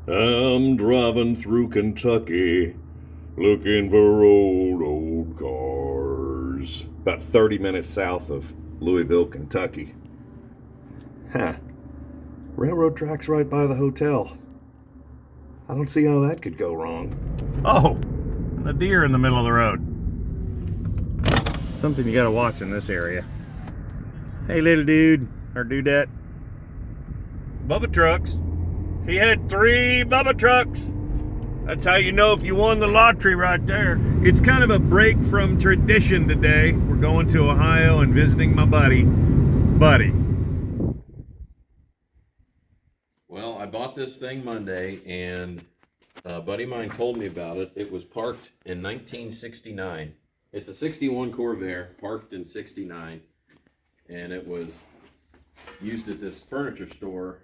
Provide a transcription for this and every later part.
I'm driving through Kentucky looking for old cars. About 30 minutes south of Louisville, Kentucky. Huh. Railroad tracks right by the hotel. I don't see how that could go wrong. Oh, the deer in the middle of the road. Something you gotta watch in this area. Hey, little dude, or dudette. Bubba trucks. He had 3 Bubba trucks. That's how you know if you won the lottery right there. It's kind of a break from tradition today. We're going to Ohio and visiting my buddy. Well, I bought this thing Monday, and a buddy of mine told me about it. It was parked in 1969. It's a 61 Corvair, parked in 69, and it was used at this furniture store.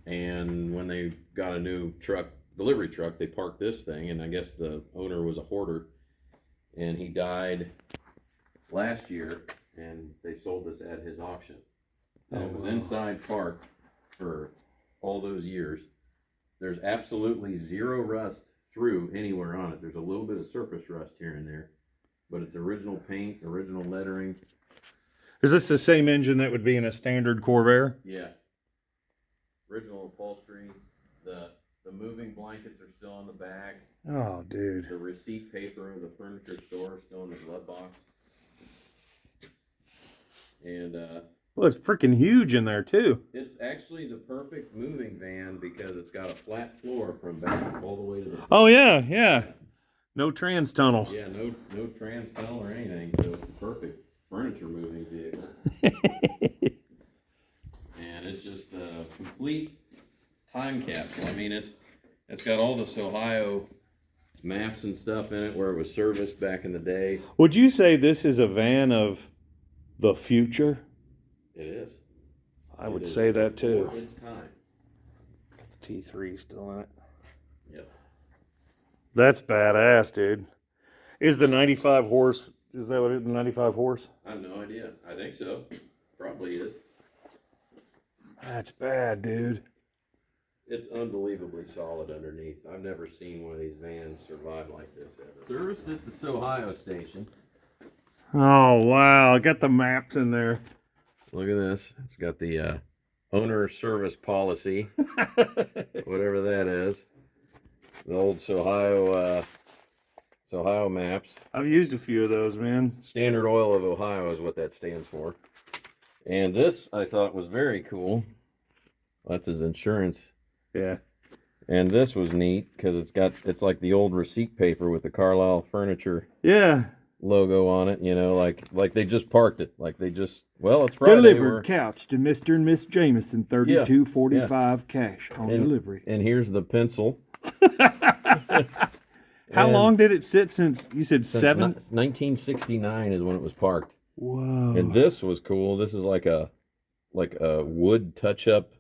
And when they got a new delivery truck, they parked this thing, and I guess the owner was a hoarder, and he died last year, and they sold this at his auction. And it was inside parked for all those years. There's absolutely zero rust through anywhere on it. There's a little bit of surface rust here and there, but it's original paint, original lettering. Is this the same engine that would be in a standard Corvair? Yeah. Original upholstery. The moving blankets are still on the back. Oh, dude. The receipt paper of the furniture store is still in the glove box. And Well, it's freaking huge in there too. it's actually the perfect moving van because it's got a flat floor from back all the way to the front. Oh yeah, yeah. No trans tunnel. Yeah, no trans tunnel or anything, so it's the perfect furniture moving vehicle. And it's just a complete time capsule. I mean, it's got all this Ohio maps and stuff in it where it was serviced back in the day. Would you say this is a van of the future? It is. I would say that too. Before its time. The T3 still in it. Yep. That's badass, dude. Is the 95 horse, is that what it is, the 95 horse? I have no idea. I think so. Probably is. That's bad, dude. It's unbelievably solid underneath. I've never seen one of these vans survive like this ever. Serviced at the Ohio station. Oh, wow. I got the maps in there. Look at this. It's got the owner service policy, whatever that is. The old Ohio maps. I've used a few of those, man. Standard Oil of Ohio is what that stands for. And this I thought was very cool. That's his insurance. Yeah. And this was neat because it's like the old receipt paper with the Carlisle Furniture Yeah. logo on it, you know, like they just parked it. Like they just, well, it's Friday. Delivered couch to Mr. and Miss Jameson, 3245 cash on delivery. And here's the pencil. How long did it sit since, you said Since 1969 is when it was parked. Whoa. And this was cool. This is like a wood touch-up.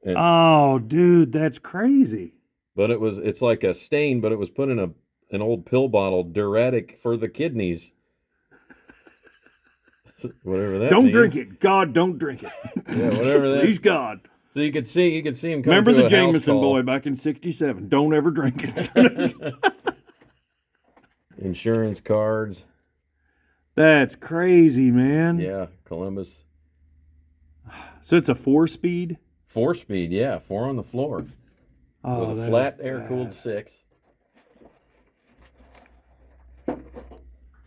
Oh, dude, that's crazy. But it's like a stain, but it was put in an old pill bottle, diuretic for the kidneys. Whatever that Don't means. drink it. God, don't drink it. Yeah, whatever that. Please, God. So you could see him come Remember to the a house Jameson call. boy back in 67. Don't ever drink it. Insurance cards. That's crazy, man. Yeah, Columbus. So it's a 4-speed? 4-speed, yeah, 4 on the floor. Oh, with a that flat is air-cooled bad. 6.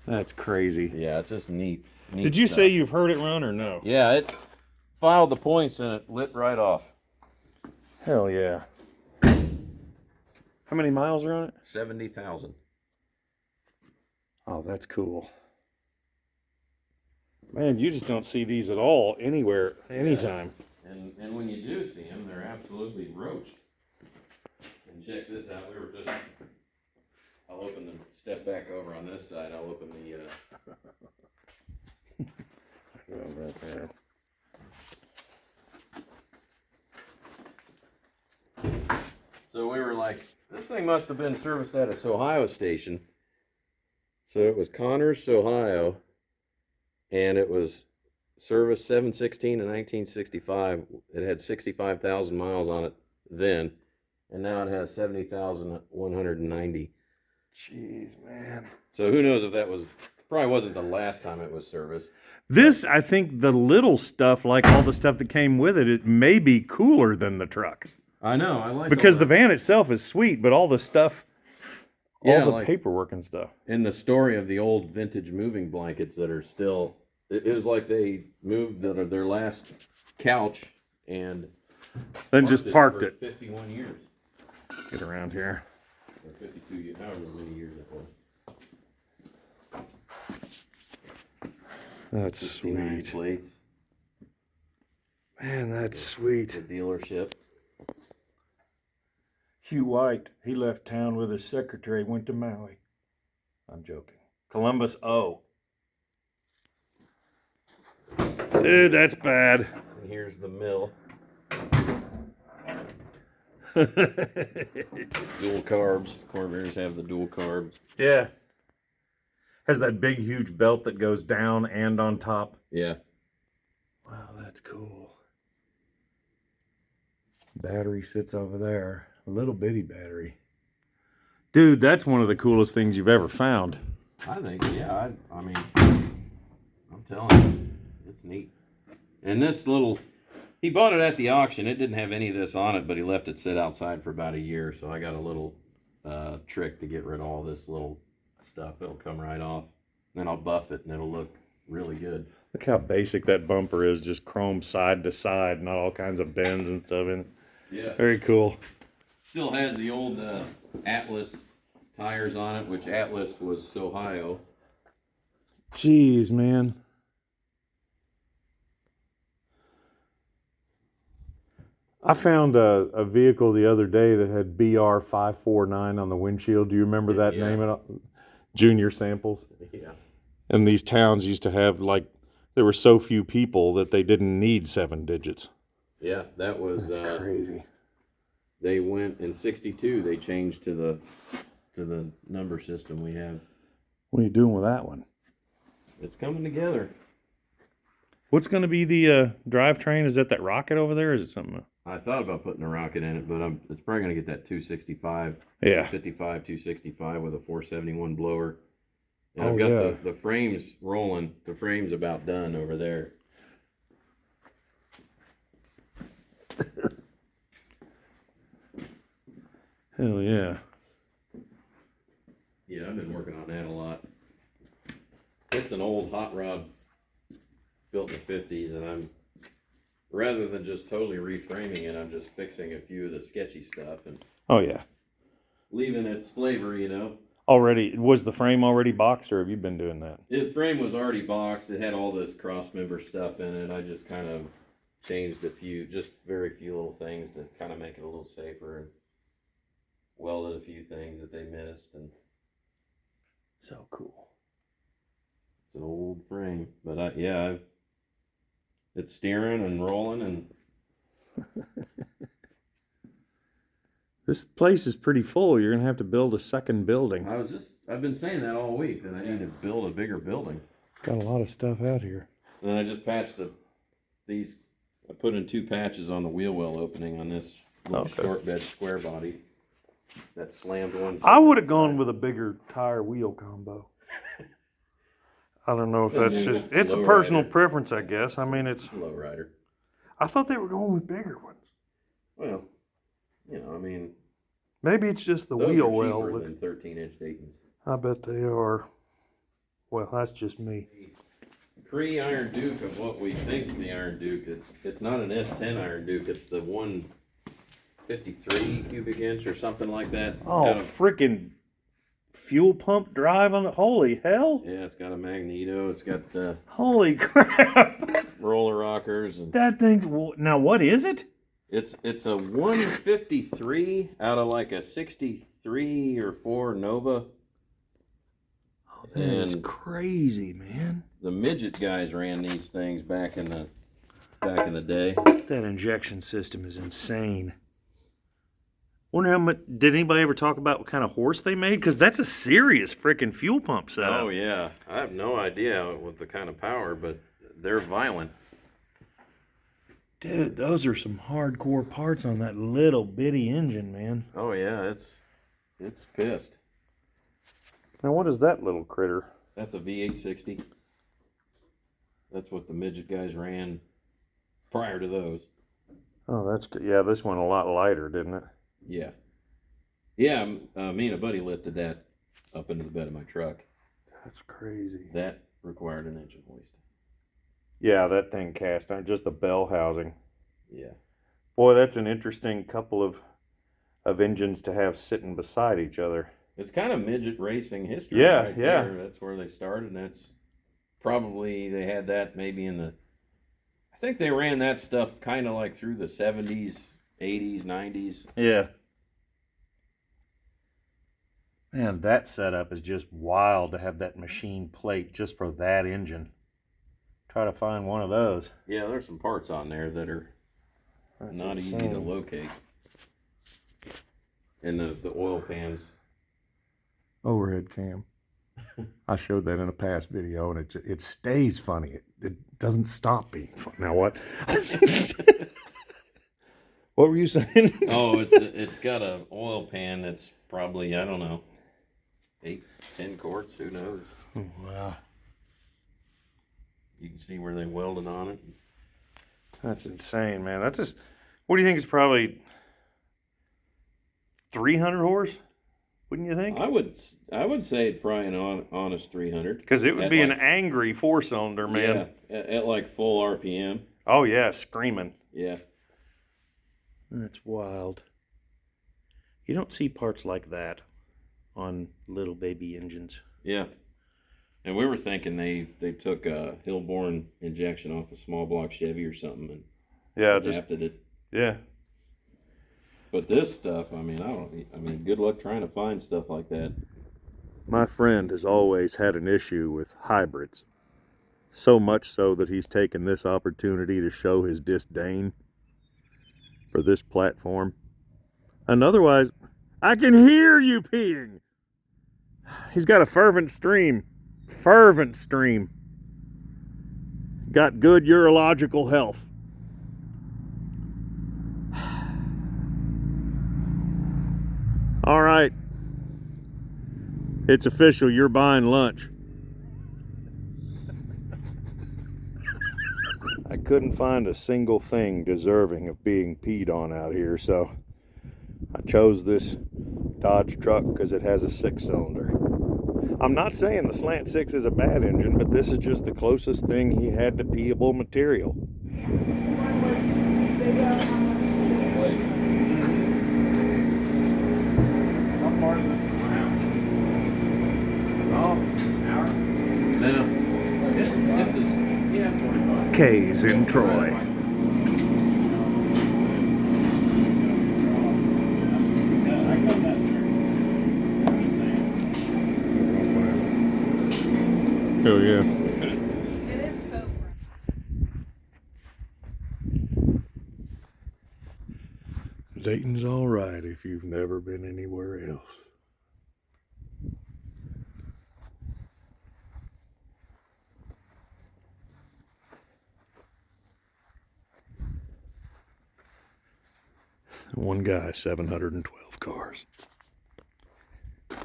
That's crazy. Yeah, it's just neat. Did you say you've heard it run or no? Yeah, it filed the points and it lit right off. Hell yeah. How many miles are on it? 70,000. Oh, that's cool. Man, you just don't see these at all anywhere, anytime. And when you do see them, they're absolutely roached. And check this out. I'll open them. Step back over on this side. I'll open the. Right there. So we were like, this thing must have been serviced at a Ohio station. So it was Connors, Ohio, and it was serviced 7/16 in 1965. It had 65,000 miles on it then, and now it has 70,190. Jeez, man. So who knows if that was, probably wasn't the last time it was serviced. This, I think the little stuff, like all the stuff that came with it, it may be cooler than the truck. I know, I like because the van itself is sweet, but all the stuff, all the like, paperwork and stuff. In the story of the old vintage moving blankets that are still, it was like they moved their last couch and then just parked it. 51 years. Get around here. Or 52 years, however many years it was. That's sweet. Plates. Man, that's sweet. The dealership. Hugh White, he left town with his secretary, went to Maui. I'm joking. Columbus O. Dude, that's bad. And here's the mill. Dual carbs. Corvairs have the dual carbs. Yeah. Has that big, huge belt that goes down and on top. Yeah. Wow, that's cool. Battery sits over there. A little bitty battery. Dude, that's one of the coolest things you've ever found. I think, yeah. I mean, I'm telling you, it's neat. And this little, he bought it at the auction. It didn't have any of this on it, but he left it sit outside for about a year. So I got a little trick to get rid of all this little stuff. It'll come right off. Then I'll buff it and it'll look really good. Look how basic that bumper is, just chrome side to side, not all kinds of bends and stuff in it. Yeah. Very cool. Still has the old Atlas tires on it, which Atlas was Ohio. Jeez, man. I found a vehicle the other day that had BR549 on the windshield. Do you remember that name at all? Junior Samples. Yeah. And these towns used to have, like, there were so few people that they didn't need 7 digits. Yeah, that was That's crazy. They went in '62. They changed to the number system we have. What are you doing with that one? It's coming together. What's going to be the drivetrain? Is that rocket over there, or is it something? I thought about putting a rocket in it, but it's probably going to get that 265. Yeah. 55, 265 with a 471 blower. And I've got the frames rolling. The frame's about done over there. Hell yeah. Yeah, I've been working on that a lot. It's an old hot rod built in the 50s, and I'm, rather than just totally reframing it, I'm just fixing a few of the sketchy stuff and Oh yeah. leaving its flavor, Already, was the frame already boxed, or have you been doing that? The frame was already boxed. It had all this cross member stuff in it. I just kind of changed just very few little things to kind of make it a little safer, and welded a few things that they missed. And So cool. it's an old frame, but it's steering and rolling, and This place is pretty full. You're going to have to build a second building. I've been saying that all week, that I need to build a bigger building. Got a lot of stuff out here. And then I just patched I put in 2 patches on the wheel well opening on this little short bed square body that slammed one. I would have gone with a bigger tire wheel combo. I don't know if that's just, it's a personal preference, I guess. I mean, it's low rider. I thought they were going with bigger ones. Well, I mean, maybe it's just the those wheel are well. cheaper than 13-inch Daytons. I bet they are. Well, that's just me. Pre-Iron Duke of what we think the Iron Duke, it's not an S10 Iron Duke, it's the 153 cubic inch or something like that. Oh, freaking fuel pump drive on the, holy hell. Yeah, it's got a magneto, it's got Holy crap. roller rockers. And That thing's, now what is it? it's a 153 out of like a 63 or 4 Nova. Oh, that is crazy, man. The midget guys ran these things back in the day. That injection system is insane. Wonder how much, did anybody ever talk about what kind of horse they made? Because that's a serious freaking fuel pump setup. Oh yeah, I have no idea with the kind of power, but they're violent. Dude, those are some hardcore parts on that little bitty engine, man. Oh yeah, it's pissed. Now, what is that little critter? That's a V860. That's what the midget guys ran prior to those. Oh, that's good. Yeah, this one a lot lighter, didn't it? Yeah. Yeah, me and a buddy lifted that up into the bed of my truck. That's crazy. That required an engine hoist. Yeah, that thing cast iron, just the bell housing. Yeah. Boy, that's an interesting couple of engines to have sitting beside each other. It's kind of midget racing history. Yeah, right yeah. there. That's where they started, and that's probably, they had that maybe in the, I think they ran that stuff kind of like through the 70s, 80s, 90s. Yeah. Man, that setup is just wild to have that machine plate just for that engine. Try to find one of those. Yeah, there's some parts on there that are That's not easy insane. to locate. And the oil pans. Overhead cam. I showed that in a past video, and it stays funny. It doesn't stop being funny. Now what? What were you saying? Oh, it's got an oil pan that's probably, I don't know, 8, 10 quarts, who knows? Wow. You can see where they welded on it. That's insane, man. That's just, what do you think is probably 300 horse? Wouldn't you think? I would say it's probably an honest 300. Because it would At be like, an angry 4-cylinder, man. Yeah, at like full RPM. Oh, yeah, screaming. Yeah. That's wild. You don't see parts like that on little baby engines. Yeah. And we were thinking they took a Hillborn injection off a small block Chevy or something and adapted it. Yeah. But this stuff, I mean, good luck trying to find stuff like that. My friend has always had an issue with hybrids. So much so that he's taken this opportunity to show his disdain for this platform. And otherwise, I can hear you peeing. He's got a fervent stream. Got good urological health. All right. It's official. You're buying lunch. I couldn't find a single thing deserving of being peed on out here, so I chose this Dodge truck because it has a 6-cylinder. I'm not saying the Slant 6 is a bad engine, but this is just the closest thing he had to peeable material. K's in Troy. Oh yeah. It is Corvair. Dayton's all right if you've never been anywhere else. One guy, 712 cars. I'm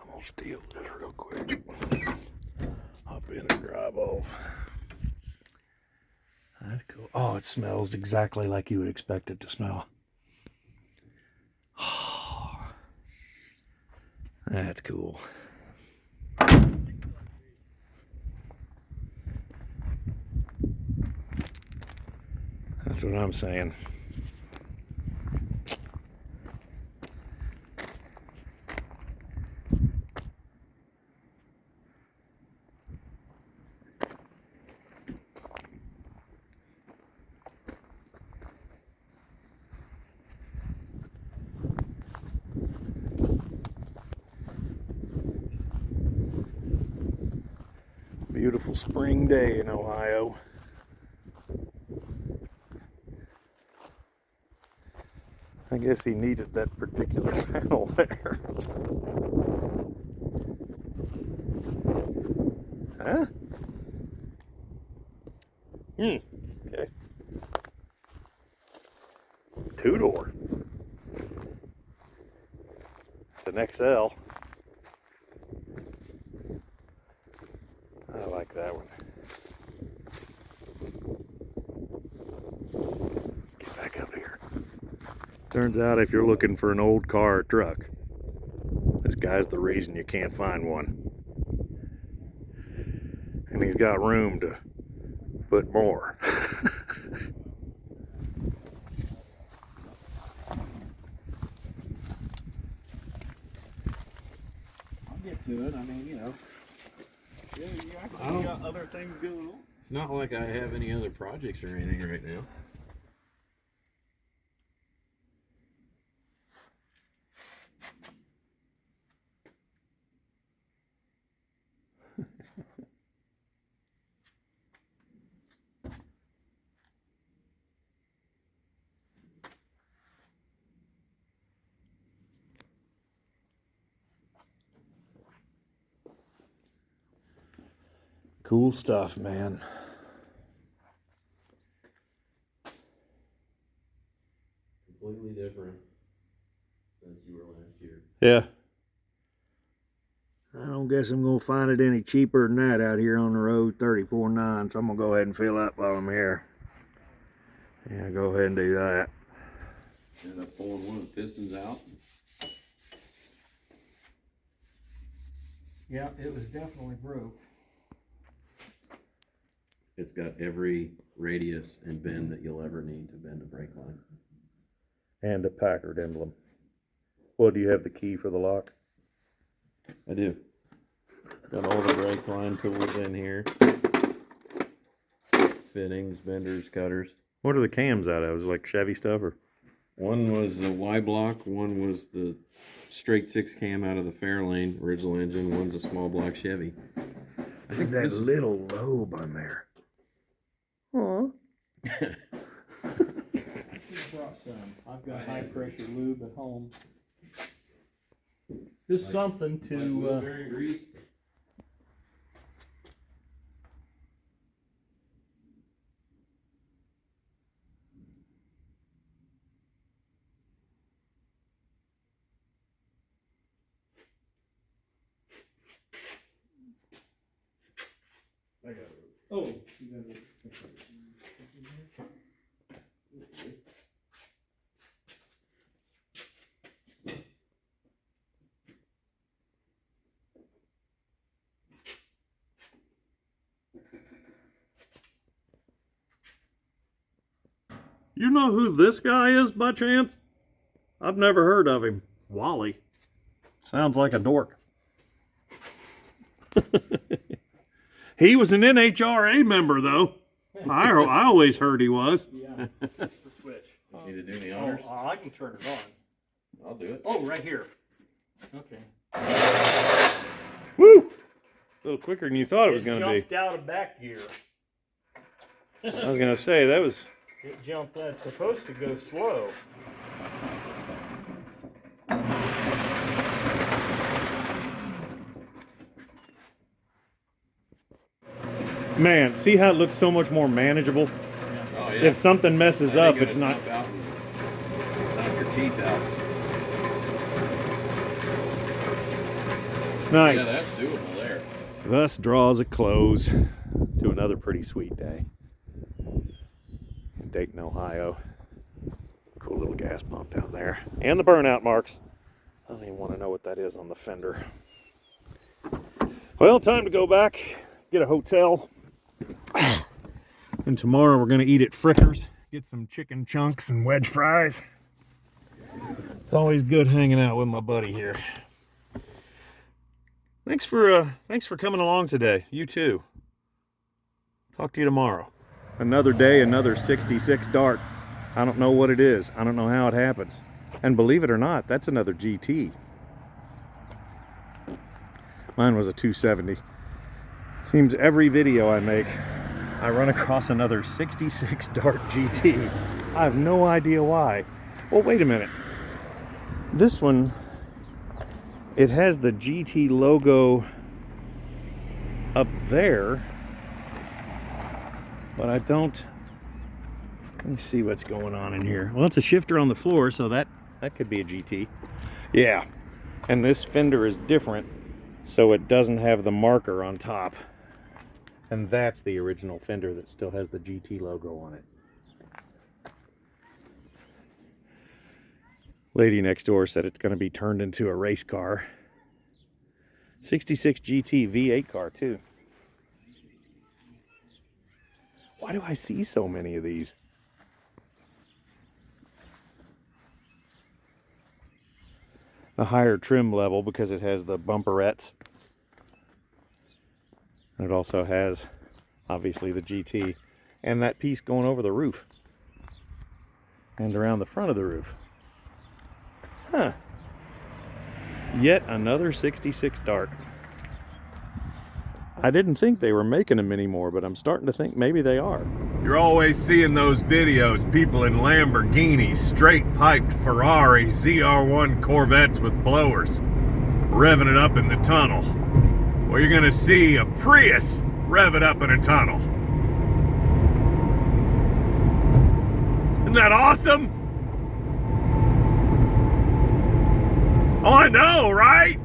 gonna steal this real quick. Hop in and drive off. That's cool. Oh, it smells exactly like you would expect it to smell. That's cool. That's what I'm saying. Beautiful spring day in Ohio. I guess he needed that particular panel there. Huh? Okay. Two-door. It's an XL. I like that one. Get back up here. Turns out if you're looking for an old car or truck, this guy's the reason you can't find one. And he's got room to put more. I'll get to it. I mean, you know. Yeah, you actually got other things going on. It's not like I have any other projects or anything right now. Cool stuff, man. Completely different since you were last year. Yeah. I don't guess I'm gonna find it any cheaper than that out here on the road, 34.9. So I'm gonna go ahead and fill up while I'm here. Yeah, go ahead and do that. Ended up pulling one of the pistons out. Yeah, it was definitely broke. It's got every radius and bend that you'll ever need to bend a brake line. And a Packard emblem. Well, do you have the key for the lock? I do. Got all the brake line tools in here. Fittings, benders, cutters. What are the cams out of? Is it like Chevy stuff or? One was the Y block, one was the straight 6 cam out of the Fairlane original engine, one's a small block Chevy. I think that this little lobe on there. Aw. I just brought some. I've got high pressure lube at home. Just something to. grease. Oh, you got it. You know who this guy is by chance? I've never heard of him. Wally. Sounds like a dork. He was an NHRA member, though. I always heard he was. Yeah, that's the switch. Need to do the honors? I can turn it on. I'll do it. Oh, right here. Okay. Woo! A little quicker than you thought it was going to be. Jumped out of back gear. I was going to say, that was... It jumped. That's supposed to go slow. Man, see how it looks so much more manageable? Oh, yeah. If something messes I up, think it's it'll not... jump out and knock your teeth out. Nice. Yeah, that's doable there. Thus draws a close to another pretty sweet day in Dayton, Ohio. Cool little gas pump down there. And the burnout marks. I don't even want to know what that is on the fender. Well, time to go back, get a hotel. And tomorrow we're going to eat at Frickers. Get some chicken chunks and wedge fries. It's always good hanging out with my buddy here. Thanks for coming along today. You too. Talk to you tomorrow. Another day, another 66 Dart. I don't know what it is. I don't know how it happens. And believe it or not, that's another GT. Mine was a 270. Seems every video I make, I run across another 66 Dart GT. I have no idea why. Well, wait a minute. This one, it has the GT logo up there, but I don't. Let me see what's going on in here. Well, it's a shifter on the floor, so that could be a GT. Yeah, and this fender is different, so it doesn't have the marker on top. And that's the original fender that still has the GT logo on it. Lady next door said it's going to be turned into a race car. 66 GT V8 car too. Why do I see so many of these? The higher trim level because it has the bumperettes. And it also has, obviously, the GT and that piece going over the roof and around the front of the roof. Huh. Yet another 66 Dart. I didn't think they were making them anymore, but I'm starting to think maybe they are. You're always seeing those videos, people in Lamborghinis, straight-piped Ferrari ZR1 Corvettes with blowers, revving it up in the tunnel. Well, you're gonna see a Prius rev it up in a tunnel. Isn't that awesome? Oh, I know, right?